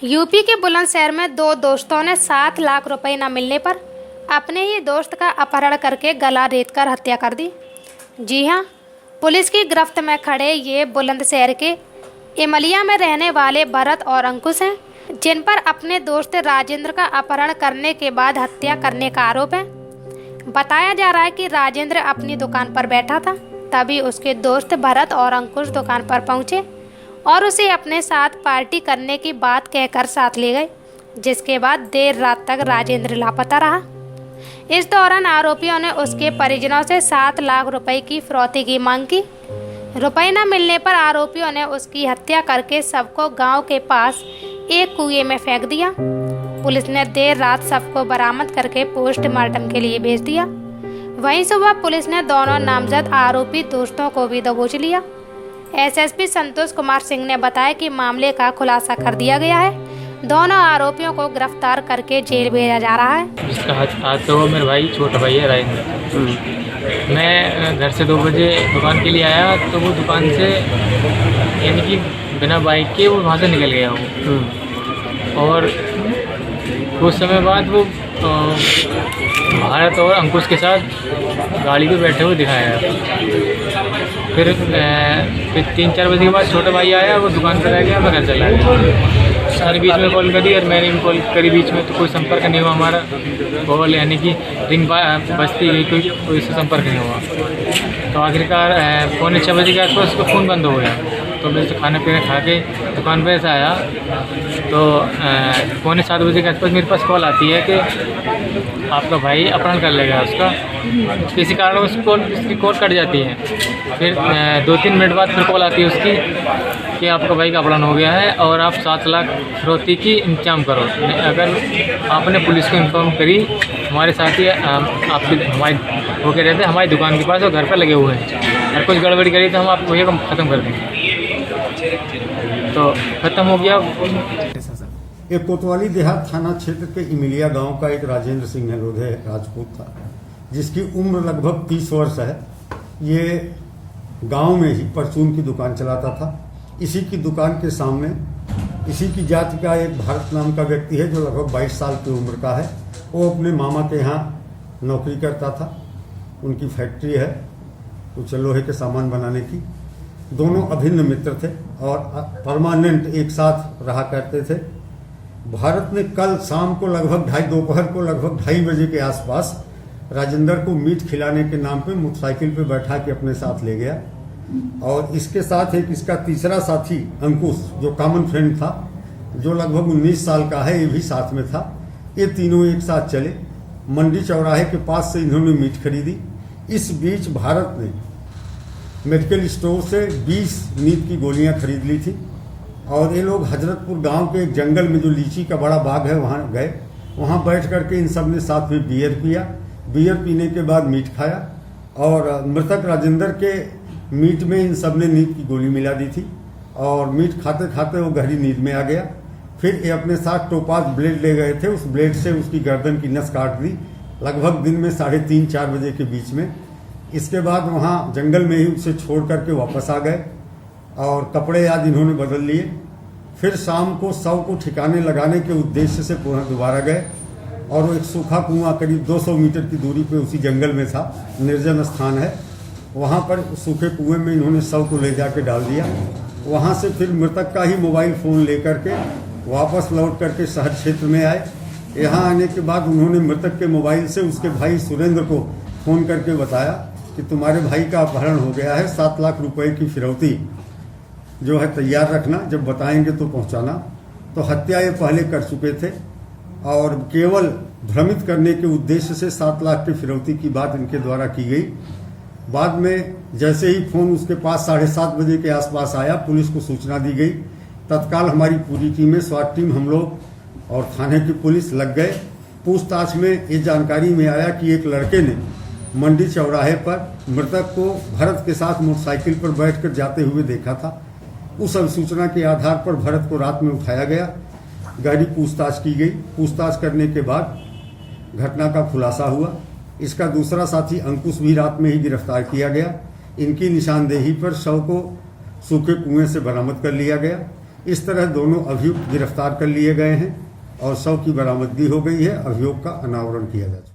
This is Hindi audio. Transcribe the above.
यूपी के बुलंदशहर में दो दोस्तों ने 7 लाख रुपए न मिलने पर अपने ही दोस्त का अपहरण करके गला रेतकर हत्या कर दी। जी हां, पुलिस की गिरफ्त में खड़े ये बुलंदशहर के इमलिया में रहने वाले भरत और अंकुश हैं, जिन पर अपने दोस्त राजेंद्र का अपहरण करने के बाद हत्या करने का आरोप है। बताया जा रहा है कि राजेंद्र अपनी दुकान पर बैठा था, तभी उसके दोस्त भरत और अंकुश दुकान पर पहुंचे और उसे अपने साथ पार्टी करने की बात कहकर साथ ले गए, जिसके बाद देर रात तक राजेंद्र लापता रहा। इस दौरान आरोपियों ने उसके परिजनों से 7 लाख रुपए की फिरौती की मांग की। रुपए न मिलने पर आरोपियों ने उसकी हत्या करके शव को गांव के पास एक कुएं में फेंक दिया। पुलिस ने देर रात शव को बरामद करके पोस्टमार्टम के लिए भेज दिया। वहीं सुबह पुलिस ने दोनों नामजद आरोपी दोस्तों को भी दबोच लिया। एसएसपी संतोष कुमार सिंह ने बताया कि मामले का खुलासा कर दिया गया है। दोनों आरोपियों को गिरफ्तार करके जेल भेजा जा रहा है। इसका हाथ तो मेरा भाई, छोटा भाई है राजेंद्र। मैं घर से 2 बजे दुकान के लिए आया तो वो दुकान से यानी कि बिना बाइक के वो वहाँ से निकल गया वो। और कुछ समय बाद वो भारत और अंकुश के साथ गाड़ी पे बैठे हुए दिखाया। फिर 3-4 बजे के बाद छोटा भाई आया, वो दुकान पर रह गया, मैं घर चला गया। सारे बीच में कॉल करी और मैंने भी कॉल करी बीच में, तो कोई संपर्क नहीं हुआ हमारा। कॉल यानी कि रिंग बजती गई, कोई संपर्क नहीं हुआ। तो आखिरकार 5:45 बजे के आसपास उसका फ़ोन बंद हो गया। तो मैं तो खाना पीना खा के दुकान पर से आया तो 6:45 बजे के आसपास मेरे पास कॉल आती है कि आपका भाई अपहरण कर लेगा उसका। किसी कारण उसकी कॉल कट जाती है। फिर 2-3 मिनट बाद फिर कॉल आती है उसकी कि आपका भाई का अपहरण हो गया है और आप 7 लाख फिरौती की इंतजाम करो। अगर आपने पुलिस को इन्फॉर्म करी, हमारे साथी आपके हमारी वो कह रहे थे हमारी दुकान के पास और घर पर लगे हुए हैं, अगर कुछ गड़बड़ी करी तो हम आपको ये ख़त्म कर देंगे। तो ख़त्म हो गया। ये कोतवाली देहात थाना क्षेत्र के इमिलिया गांव का एक राजेंद्र सिंह लोधे राजपूत था, जिसकी उम्र लगभग 30 वर्ष है। ये गांव में ही परचून की दुकान चलाता था। इसी की दुकान के सामने इसी की जाति का एक भारत नाम का व्यक्ति है जो लगभग 22 साल की उम्र का है। वो अपने मामा के यहाँ नौकरी करता था। उनकी फैक्ट्री है कुछ लोहे के सामान बनाने की। दोनों अभिन्न मित्र थे और परमानेंट एक साथ रहा करते थे। भारत ने कल शाम को दोपहर को लगभग 2:30 बजे के आसपास राजेंद्र को मीट खिलाने के नाम पे मोटरसाइकिल पे बैठा के अपने साथ ले गया और इसके साथ एक इसका तीसरा साथी अंकुश, जो कॉमन फ्रेंड था, जो लगभग 19 साल का है, ये भी साथ में था। ये तीनों एक साथ चले। मंडी चौराहे के पास से इन्होंने मीट खरीदी। इस बीच भारत ने मेडिकल स्टोर से 20 नींद की गोलियां खरीद ली थी और ये लोग हजरतपुर गांव के एक जंगल में जो लीची का बड़ा बाग है वहां गए। वहां बैठ करके इन सब ने साथ में बियर पिया। बियर पीने के बाद मीट खाया और मृतक राजेंद्र के मीट में इन सब ने नींद की गोली मिला दी थी और मीट खाते खाते वो गहरी नींद में आ गया। फिर ये अपने साथ टोपाज ब्लेड ले गए थे। उस ब्लेड से उसकी गर्दन की नस काट दी, लगभग दिन में 3:30-4 बजे के बीच में। इसके बाद वहाँ जंगल में ही उसे छोड़ करके वापस आ गए और कपड़े आदि इन्होंने बदल लिए। फिर शाम को शव को ठिकाने लगाने के उद्देश्य से पुनः दोबारा गए और वो एक सूखा कुआं करीब 200 मीटर की दूरी पे उसी जंगल में था, निर्जन स्थान है। वहाँ पर सूखे कुएं में इन्होंने शव को ले जाके डाल दिया। वहाँ से फिर मृतक का ही मोबाइल फ़ोन लेकर के वापस लौट करके शहर क्षेत्र में आए। यहाँ आने के बाद उन्होंने मृतक के मोबाइल से उसके भाई सुरेंद्र को फ़ोन करके बताया कि तुम्हारे भाई का अपहरण हो गया है, 7 लाख रुपए की फिरौती जो है तैयार रखना, जब बताएंगे तो पहुंचाना। तो हत्या ये पहले कर चुके थे और केवल भ्रमित करने के उद्देश्य से 7 लाख की फिरौती की बात इनके द्वारा की गई। बाद में जैसे ही फ़ोन उसके पास 7:30 बजे के आसपास आया, पुलिस को सूचना दी गई। तत्काल हमारी पूरी टीमें, स्वाट टीम, हम लोग और थाने की पुलिस लग गए। पूछताछ में ये जानकारी में आया कि एक लड़के ने मंडी चौराहे पर मृतक को भरत के साथ मोटरसाइकिल पर बैठकर जाते हुए देखा था। उस सूचना के आधार पर भरत को रात में उठाया गया, गहरी पूछताछ की गई। पूछताछ करने के बाद घटना का खुलासा हुआ। इसका दूसरा साथी अंकुश भी रात में ही गिरफ्तार किया गया। इनकी निशानदेही पर शव को सूखे कुएं से बरामद कर लिया गया। इस तरह दोनों अभियुक्त गिरफ्तार कर लिए गए हैं और शव की बरामदगी हो गई है। अभियोग का अनावरण किया जा चुका है।